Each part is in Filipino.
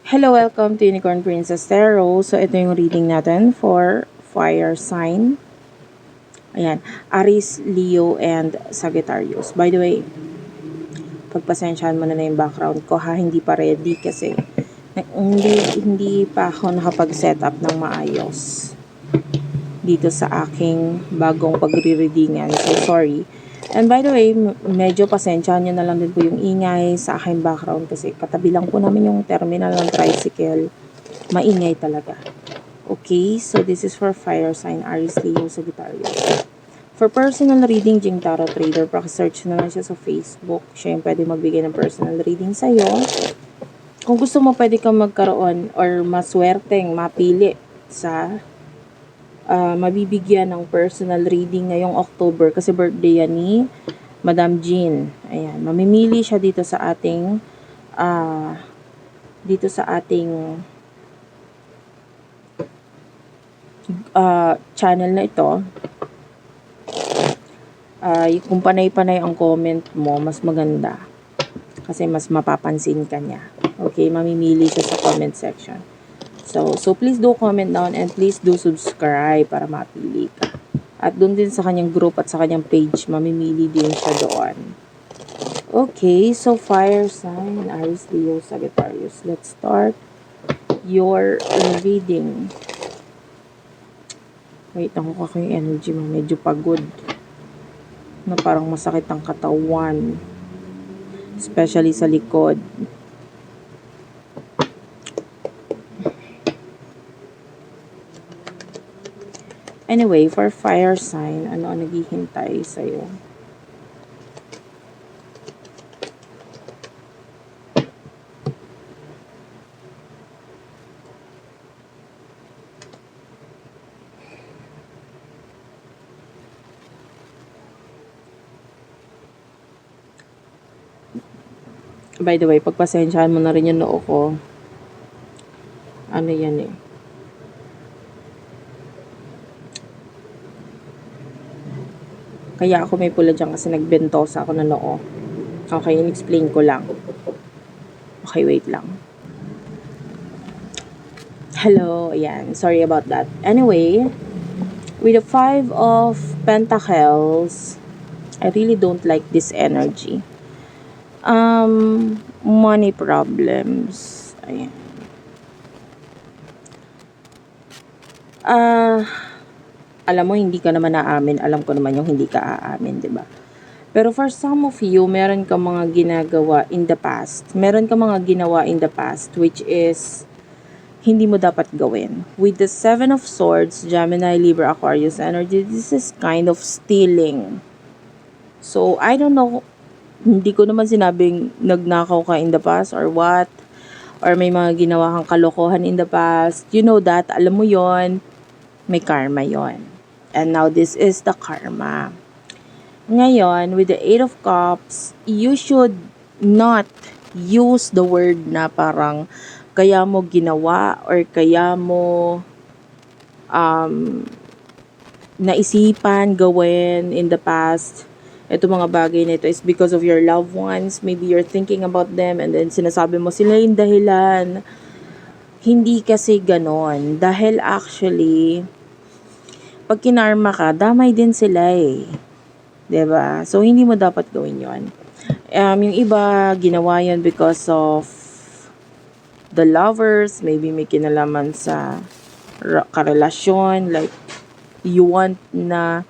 Hello, welcome to Unicorn Princess Tarot. So, ito yung reading natin for fire sign. Ayan, Aries, Leo, and Sagittarius. By the way, pagpasensyahan mo na yung background ko ha, hindi pa ready kasi hindi pa ako nakapag-set up ng maayos dito sa aking bagong pagre-readingan. So, sorry. And by the way, medyo pasensyahan nyo na lang din po yung ingay sa aking background kasi katabi lang po namin yung terminal ng tricycle. Maingay talaga. Okay, so this is for fire sign, Aries, Leo, Sagittarius. For personal reading, Jing Tarot Trader, search na lang siya sa Facebook. Siya yung pwede magbigay ng personal reading sa'yo. Kung gusto mo, pwede kang magkaroon or maswerteng mapili sa mabibigyan ng personal reading ngayong October kasi birthday yan ni Madam Jean. Ayan, mamimili siya dito sa ating uh, channel na ito. Kung panay-panay ang comment mo, mas maganda. Kasi mas mapapansin ka niya. Okay, mamimili siya sa comment section. So please do comment down and please do subscribe para mapili ka. At doon din sa kanyang group at sa kanyang page, mamimili din siya doon. Okay, so fire sign, Aries, Leo, Sagittarius. Let's start your reading. Wait, nakuha ko yung energy mo. Medyo pagod. Na parang masakit ang katawan. Especially sa likod. Anyway, for fire sign, ano ang naghihintay sa'yo? By the way, pagpasensyahan mo na rin yung noo ko. Ano yan eh. Kaya ako may pula dyan kasi nagbentosa ako ng noo. Okay, in-explain ko lang. Okay, wait lang. Hello, ayan. Sorry about that. Anyway, with the 5 of Pentacles, I really don't like this energy. Money problems. Ayan. Alam mo, hindi ka naman naamin. Alam ko naman yung hindi ka aamin, di ba? Pero for some of you, meron ka mga ginagawa in the past. Meron ka mga ginawa in the past, which is hindi mo dapat gawin. With the 7 of Swords, Gemini, Libra, Aquarius energy, this is kind of stealing. So, I don't know, hindi ko naman sinabing nagnakaw ka in the past or what. Or may mga ginawa kang kalokohan in the past. You know that, alam mo yon, may karma yon. And now this is the karma. Ngayon, with the 8 of Cups, you should not use the word na parang kaya mo ginawa or kaya mo naisipan gawin in the past. Ito mga bagay na ito is because of your loved ones. Maybe you're thinking about them and then sinasabi mo sila yung dahilan. Hindi kasi ganon. Dahil actually, pag kinarma ka, damay din sila eh. 'Di ba? So, hindi mo dapat gawin yon. Yung iba, ginawa yon because of the lovers. Maybe may kinalaman sa karelasyon. Like, you want na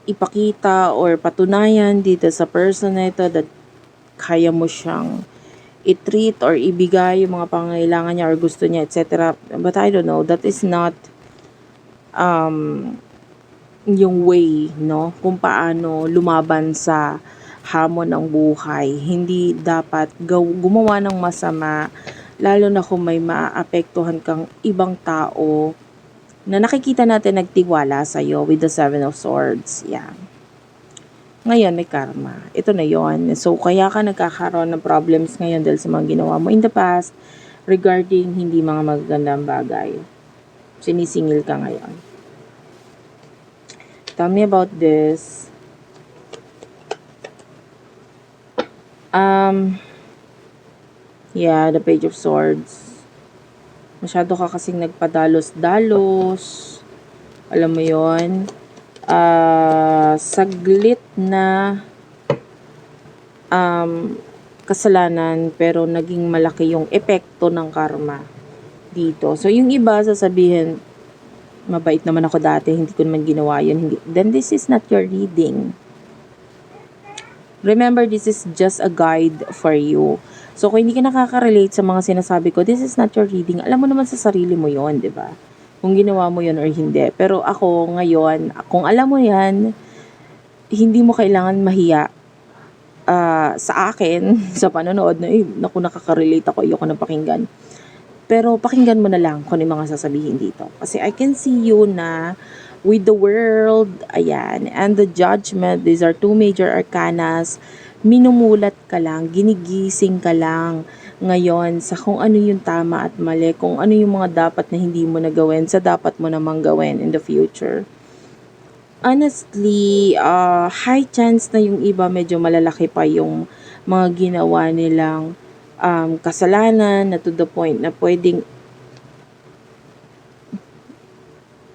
ipakita or patunayan dito sa person na ito that kaya mo siyang i-treat or ibigay yung mga pangangailangan niya or gusto niya, etc. But I don't know, that is not yung way, no? Kung paano lumaban sa hamon ng buhay. Hindi dapat gumawa ng masama, lalo na kung may maaapektuhan kang ibang tao na nakikita natin nagtiwala sa'yo with the 7 of Swords. Yeah. Ngayon, may karma. Ito na yon. So, kaya ka nagkakaroon ng problems ngayon dahil sa mga ginawa mo in the past regarding hindi mga magagandang bagay. Sinisingil ka ngayon. Tell me about this. Yeah, the Page of Swords. Masyado ka kasing nagpadalos-dalos. Alam mo yon, saglit na kasalanan pero naging malaki yung epekto ng karma dito. So, yung iba sasabihin, mabait naman ako dati, hindi ko naman ginawa yun. Hindi. Then this is not your reading. Remember, this is just a guide for you. So, kung hindi ka nakaka-relate sa mga sinasabi ko, this is not your reading. Alam mo naman sa sarili mo yon, di ba? Kung ginawa mo yon or hindi. Pero ako ngayon, kung alam mo yan, hindi mo kailangan mahiya sa akin, sa panonood na, naku, nakaka-relate ako, ayoko na pakinggan. Pero pakinggan mo na lang kung ano yung mga sasabihin dito. Kasi I can see you na with the world, ayan, and the judgment, these are two major arcanas, minumulat ka lang, ginigising ka lang ngayon sa kung ano yung tama at mali, kung ano yung mga dapat na hindi mo na gawin, sa dapat mo namang gawin in the future. Honestly, high chance na yung iba medyo malalaki pa yung mga ginawa nilang kasalanan na to the point na pwedeng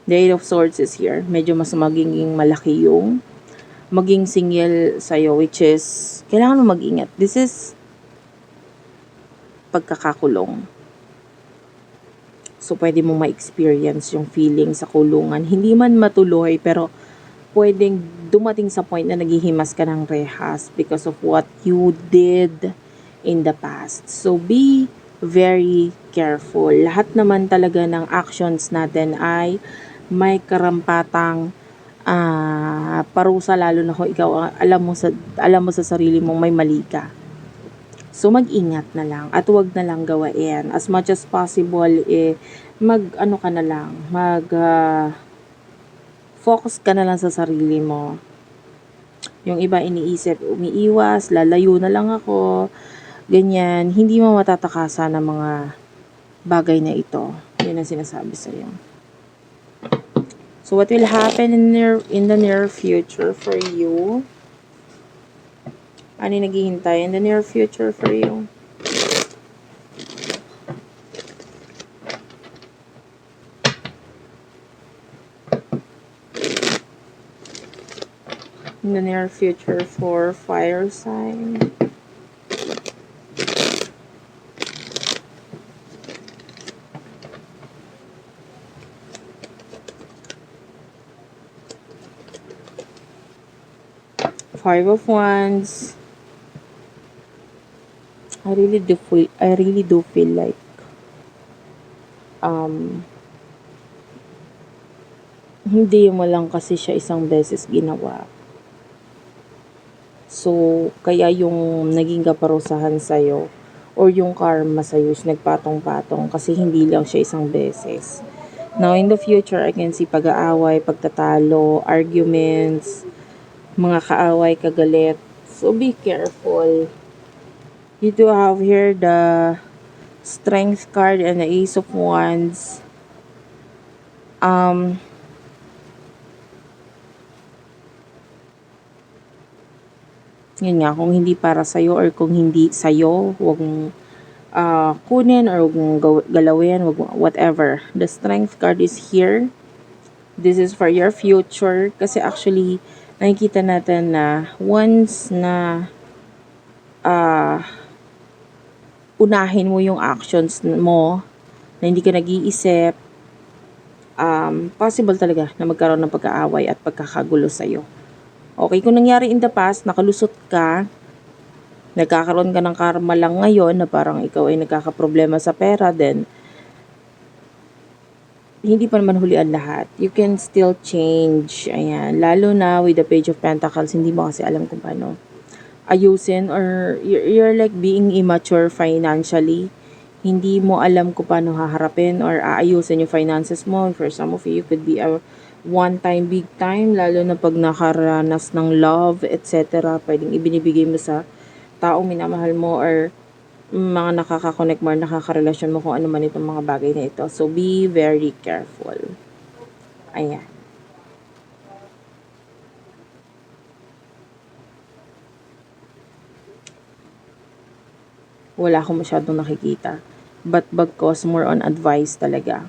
the Eight of Swords is here. Medyo mas magiging malaki yung maging single sa'yo, which is kailangan mo mag-ingat. This is pagkakakulong. So, pwede mo ma-experience yung feeling sa kulungan. Hindi man matuloy, pero pwedeng dumating sa point na naghihimas ka ng rehas because of what you did in the past. So, be very careful. Lahat naman talaga ng actions natin ay may karampatang parusa, lalo na kung ikaw alam mo sa sarili mong may mali ka. So, mag-ingat na lang at wag na lang gawain. As much as possible, mag-ano ka na lang, focus ka na lang sa sarili mo. Yung iba iniisip, umiiwas, lalayo na lang ako, ganyan. Hindi mo matatakasan ng mga bagay na ito. Yun ang sinasabi sa'yo. So, what will happen in the near future for you? Ano yung naghihintay in the near future for you? In the near future for fire sign. Five of Wands. I really do feel like hindi mo lang kasi siya isang beses ginawa. So, kaya yung naging kaparusahan sa'yo or yung karma sa'yo is nagpatong-patong kasi hindi lang siya isang beses. Now, in the future, I can see pag-aaway, pagtatalo, arguments, mga kaaway, kagalit. So, be careful. You do have here the Strength card and the Ace of Wands. Yun nga, kung hindi para sa'yo or kung hindi sa'yo, huwag mong kunin or huwag mong galawin, whatever. The Strength card is here. This is for your future. Kasi actually, nakikita natin na once na unahin mo yung actions mo, na hindi ka nag-iisip, possible talaga na magkaroon ng pag-aaway at pagkakagulo sa'yo. Okay, kung nangyari in the past, nakalusot ka, nagkakaroon ka ng karma lang ngayon na parang ikaw ay nagkakaproblema sa pera, then hindi pa naman huli ang lahat. You can still change. Ayan. Lalo na with the Page of Pentacles, hindi mo kasi alam kung paano ayusin or you're like being immature financially. Hindi mo alam kung paano haharapin or aayusin yung finances mo. For some of you, could be a one time, big time, lalo na pag nakaranas ng love, etc. Pwedeng ibinibigay mo sa taong minamahal mo or mga nakaka-connect mo or nakaka-relasyon mo kung ano man itong mga bagay na ito. So, be very careful. Ayan. wala akong masyadong nakikita. But bagkos, more on advice talaga.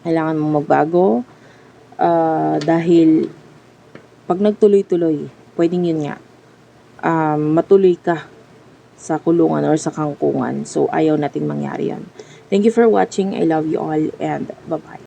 Kailangan mong magbago dahil pag nagtuloy-tuloy, pwedeng yun nga, matuloy ka sa kulungan or sa kangkungan. So, ayaw nating mangyari yan. Thank you for watching. I love you all and bye-bye.